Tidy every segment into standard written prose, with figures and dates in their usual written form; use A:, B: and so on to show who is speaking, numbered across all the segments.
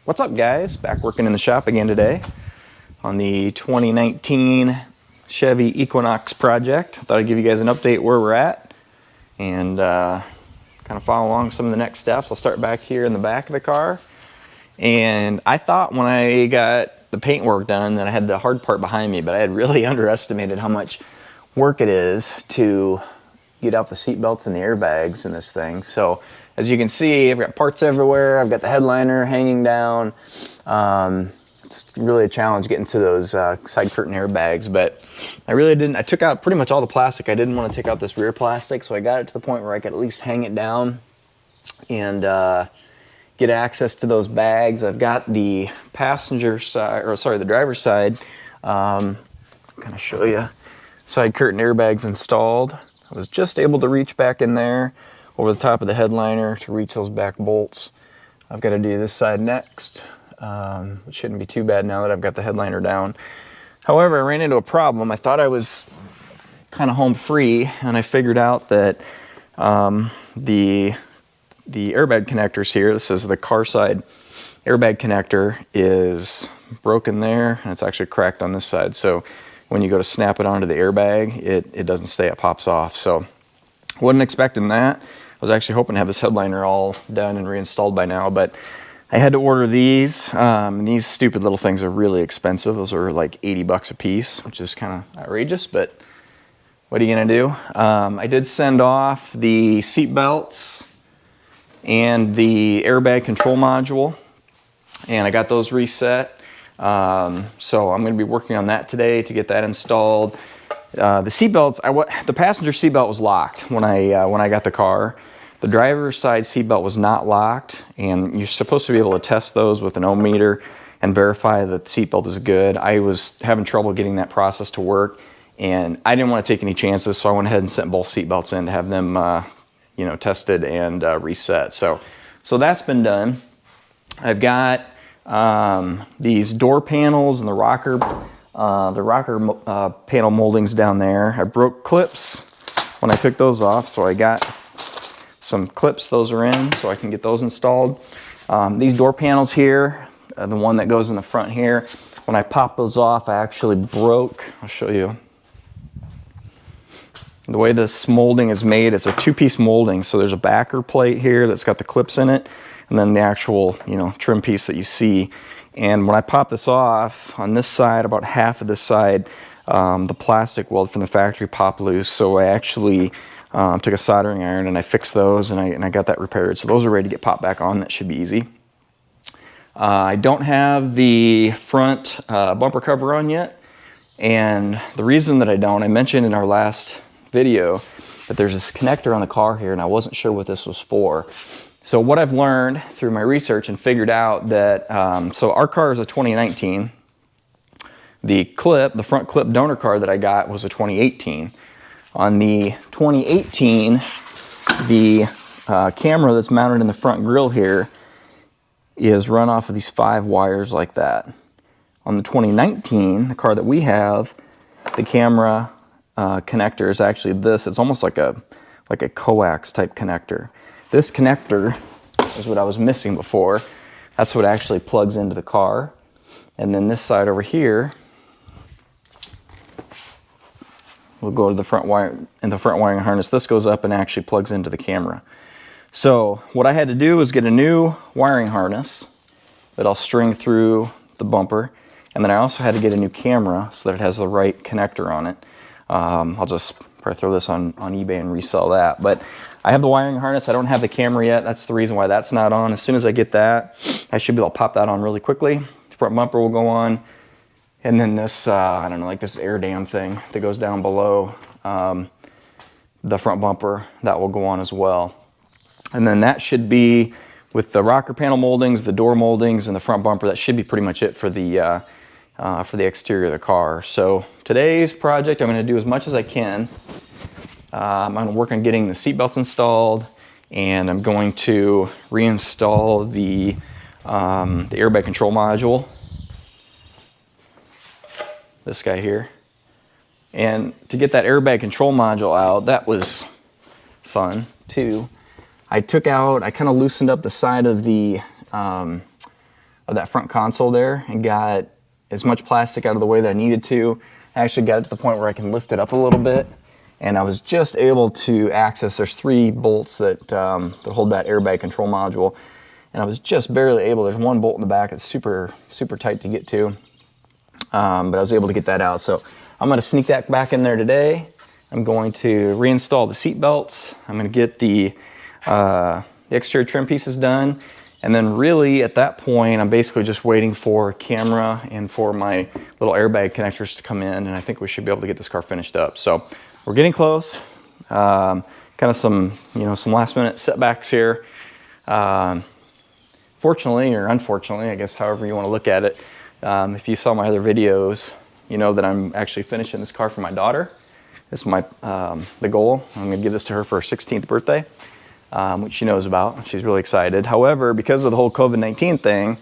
A: What's up, guys? Back working in the shop again today on the 2019 Chevy Equinox project. I thought I'd give you guys an update where we're at and kind of follow along some of the next steps. I'll start back here in the back of the car. And I thought when I got the paint work done that I had the hard part behind me, but I had really underestimated how much work it is to get out the seat belts and the airbags in this thing. So as you can see, I've got parts everywhere. I've got the headliner hanging down. It's really a challenge getting to those side curtain airbags, but I took out pretty much all the plastic. I didn't want to take out this rear plastic, so I got it to the point where I could at least hang it down and get access to those bags. I've got the passenger side, or sorry, the driver's side, kind of show you, side curtain airbags installed. I was just able to reach back in there over the top of the headliner to reach those back bolts. I've got to do this side next. It shouldn't be too bad now that I've got the headliner down. However, I ran into a problem. I thought I was kind of home free, and I figured out that the airbag connectors here, this is the car side airbag connector, is broken there, and it's actually cracked on this side. So when you go to snap it onto the airbag, it doesn't stay, it pops off. So wasn't expecting that. I was actually hoping to have this headliner all done and reinstalled by now, but I had to order these. These stupid little things are really expensive. Those are like 80 bucks a piece, which is kind of outrageous, but what are you gonna do? I did send off the seat belts and the airbag control module, and I got those reset. So I'm gonna be working on that today to get that installed. The seat belts, the passenger seat belt was locked when I got the car. The driver's side seat belt was not locked, and you're supposed to be able to test those with an ohm meter and verify that the seat belt is good. I was having trouble getting that process to work, and I didn't want to take any chances, so I went ahead and sent both seat belts in to have them tested and reset. So that's been done. I've got these door panels and the rocker panel moldings down there. I broke clips when I took those off, so I got some clips. Those are in, so I can get those installed. These door panels here, the one that goes in the front here, when I popped those off, I actually broke, I'll show you. The way this molding is made, it's a two-piece molding. So there's a backer plate here that's got the clips in it, and then the actual, trim piece that you see. And when I pop this off, on this side, about half of this side, the plastic weld from the factory popped loose. So I actually took a soldering iron and I fixed those, and I got that repaired. So those are ready to get popped back on. That should be easy. I don't have the front bumper cover on yet. And the reason that I don't, I mentioned in our last video that there's this connector on the car here, and I wasn't sure what this was for. So what I've learned through my research and figured out that, so our car is a 2019. The front clip donor card that I got was a 2018. On the 2018, the camera that's mounted in the front grille here is run off of these 5 wires like that. On the 2019, the car that we have, the camera connector is actually this. It's almost like a coax type connector. This connector is what I was missing before. That's what actually plugs into the car. And then this side over here will go to the front wire, in the front wiring harness. This goes up and actually plugs into the camera. So what I had to do was get a new wiring harness that I'll string through the bumper. And then I also had to get a new camera so that it has the right connector on it. I'll just probably throw this on eBay and resell that. But I have the wiring harness. I don't have the camera yet. That's the reason why that's not on. As soon as I get that, I should be able to pop that on really quickly. The front bumper will go on. And then this, I don't know, like this air dam thing that goes down below the front bumper, that will go on as well. And then that should be, with the rocker panel moldings, the door moldings, and the front bumper, that should be pretty much it for the exterior of the car. So today's project, I'm going to do as much as I can. I'm going to work on getting the seat belts installed, and I'm going to reinstall the airbag control module. This guy here. And to get that airbag control module out, that was fun too. I kind of loosened up the side of the of that front console there and got as much plastic out of the way that I needed to. I actually got it to the point where I can lift it up a little bit, and I was just able to access, there's 3 bolts that, that hold that airbag control module, and I was just barely able, there's 1 bolt in the back that's super tight to get to, but I was able to get that out. So I'm going to sneak that back in there today. I'm going to reinstall the seat belts. I'm going to get the exterior trim pieces done. And then really at that point, I'm basically just waiting for camera and for my little airbag connectors to come in. And I think we should be able to get this car finished up. So we're getting close. Kind of some, some last minute setbacks here. Fortunately or unfortunately, I guess however you want to look at it, if you saw my other videos, you know that I'm actually finishing this car for my daughter. This is my the goal. I'm going to give this to her for her 16th birthday, which she knows about. She's really excited. However, because of the whole COVID-19 thing,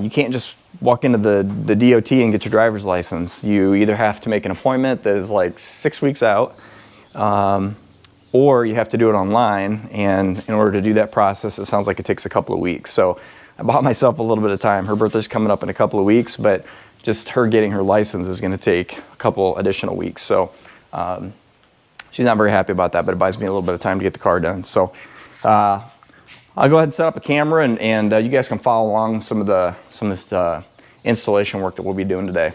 A: you can't just walk into the DOT and get your driver's license. You either have to make an appointment that is like 6 weeks out, or you have to do it online. And in order to do that process, it sounds like it takes a couple of weeks. So I bought myself a little bit of time. Her birthday's coming up in a couple of weeks, but just her getting her license is going to take a couple additional weeks. So she's not very happy about that, but it buys me a little bit of time to get the car done. So I'll go ahead and set up a camera, and you guys can follow along some of this installation work that we'll be doing today.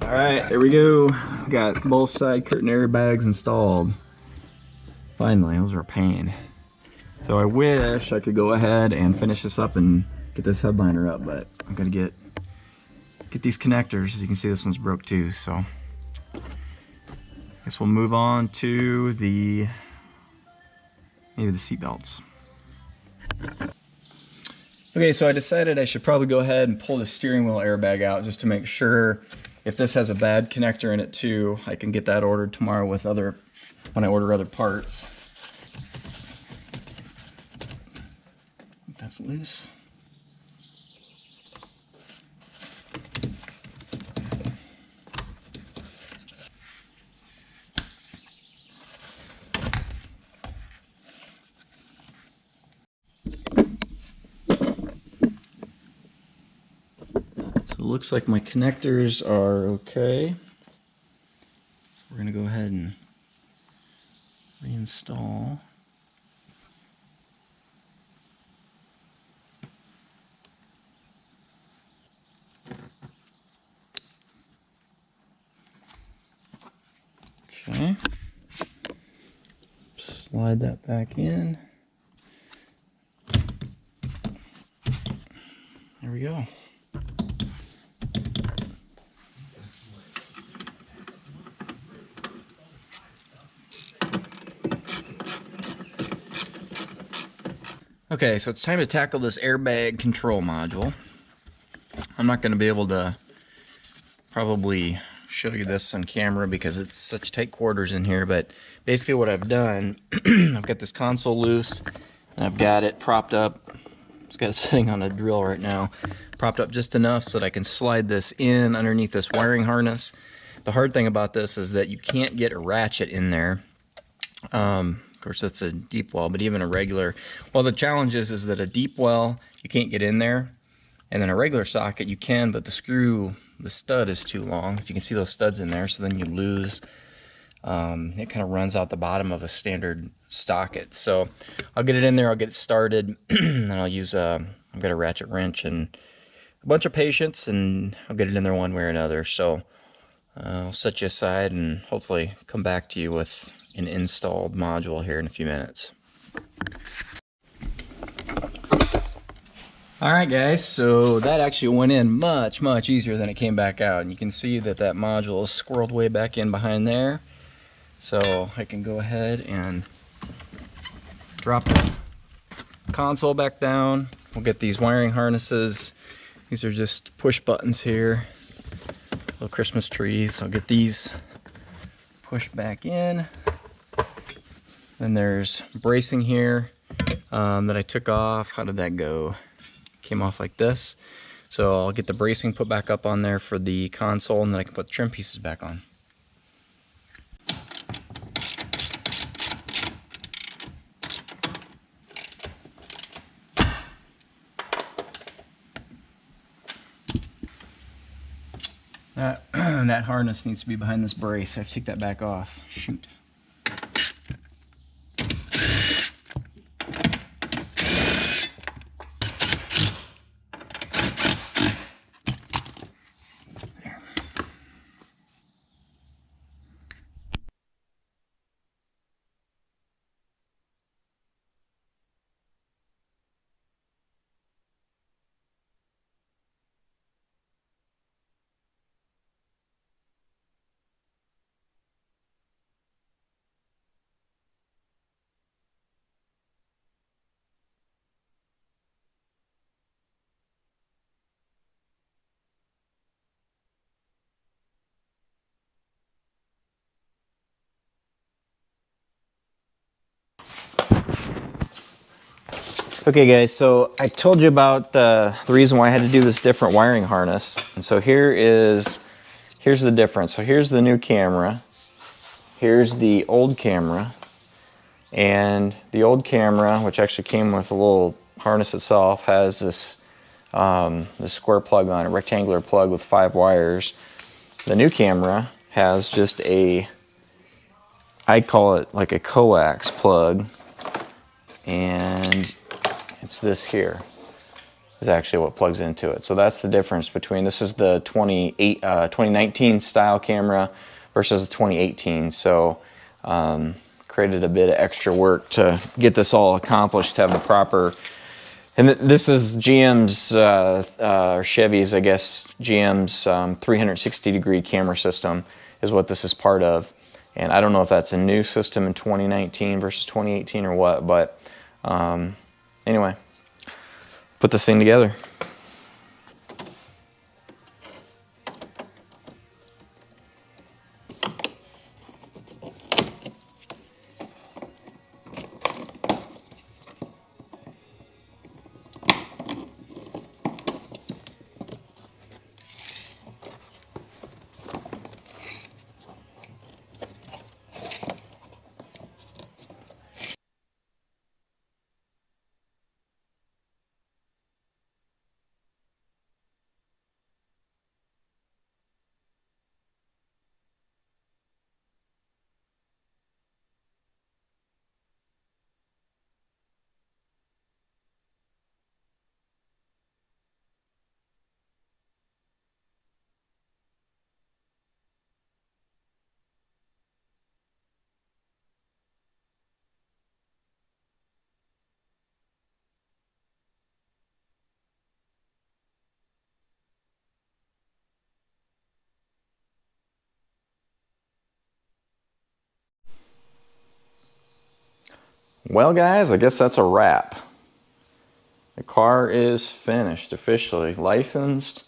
A: All right, there we go. Got both side curtain airbags installed. Finally, those are a pain. So I wish I could go ahead and finish this up and get this headliner up, but I'm gonna get these connectors. As you can see, this one's broke too. So I guess we'll move on to maybe the seat belts. Okay, so I decided I should probably go ahead and pull the steering wheel airbag out just to make sure if this has a bad connector in it too, I can get that ordered tomorrow with when I order other parts. That's loose. So it looks like my connectors are okay. So we're going to go ahead and reinstall. Okay. Slide that back in. There we go. Okay, so it's time to tackle this airbag control module. I'm not going to be able to probably show you this on camera because it's such tight quarters in here, but basically what I've done, I've got this console loose and I've got it propped up. Just got it sitting on a drill right now, propped up just enough so that I can slide this in underneath this wiring harness. The hard thing about this is that you can't get a ratchet in there. Of course, that's a deep well, but even a regular, well, the challenge is that a deep well, you can't get in there. And then a regular socket, you can, but the stud is too long. If you can see those studs in there, so then you lose. It kind of runs out the bottom of a standard socket. So I'll get it in there, I'll get it started, and I'll use, I've got a ratchet wrench and a bunch of patience, and I'll get it in there one way or another. So I'll set you aside and hopefully come back to you with an installed module here in a few minutes. All right, guys, so that actually went in much easier than it came back out, and you can see that that module is squirreled way back in behind there. So I can go ahead and drop this console back down. We'll get these wiring harnesses. These are just push buttons here, little Christmas trees. I'll get these pushed back in. Then there's bracing here that I took off. How did that go? Came off like this. So I'll get the bracing put back up on there for the console, and then I can put the trim pieces back on. That harness needs to be behind this brace. I have to take that back off. Shoot. Okay guys, so I told you about the reason why I had to do this different wiring harness. And so here's the difference. So here's the new camera. Here's the old camera. And the old camera, which actually came with a little harness itself, has this square plug on it, rectangular plug with 5 wires. The new camera has just I call it like a coax plug, and it's this here is actually what plugs into it. So that's the difference between, this is the 2019 style camera versus the 2018. So created a bit of extra work to get this all accomplished, to have the proper, and this is GM's, or Chevy's, I guess, GM's 360-degree camera system is what this is part of. And I don't know if that's a new system in 2019 versus 2018 or what, but anyway, put this thing together. Well guys, I guess that's a wrap. The car is finished, officially licensed.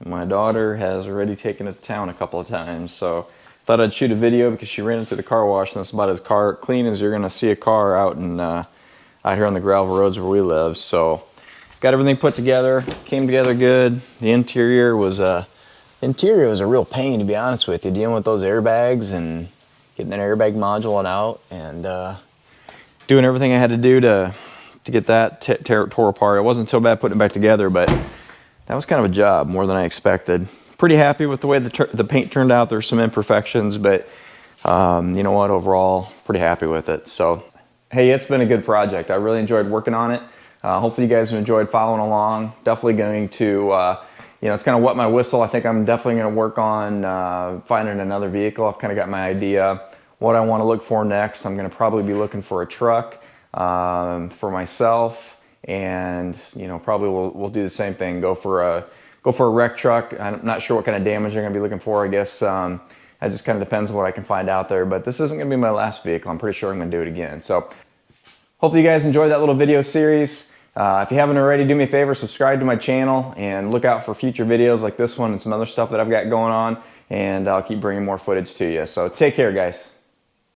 A: My daughter has already taken it to town a couple of times, so thought I'd shoot a video because she ran it through the car wash, and that's about as clean as you're gonna see a car out here on the gravel roads where we live. So got everything put together, came together good. The interior was
B: Interior was a real pain, to be honest with you, dealing with those airbags and getting that airbag module out and
A: doing everything I had to do to get that tore apart. It wasn't so bad putting it back together, but that was kind of a job, more than I expected. Pretty happy with the way the paint turned out. There's some imperfections, but you know what, overall, pretty happy with it. So, hey, it's been a good project. I really enjoyed working on it. Hopefully you guys have enjoyed following along. Definitely going to, you know, it's kind of wet my whistle. I think I'm definitely going to work on finding another vehicle. I've kind of got my idea what I want to look for next. I'm going to probably be looking for a truck for myself, and you know, probably we'll do the same thing. Go for a wreck truck. I'm not sure what kind of damage I'm going to be looking for. I guess that just kind of depends on what I can find out there. But this isn't going to be my last vehicle. I'm pretty sure I'm going to do it again. So hopefully you guys enjoyed that little video series. If you haven't already, do me a favor, subscribe to my channel and look out for future videos like this one and some other stuff that I've got going on. And I'll keep bringing more footage to you. So take care, guys.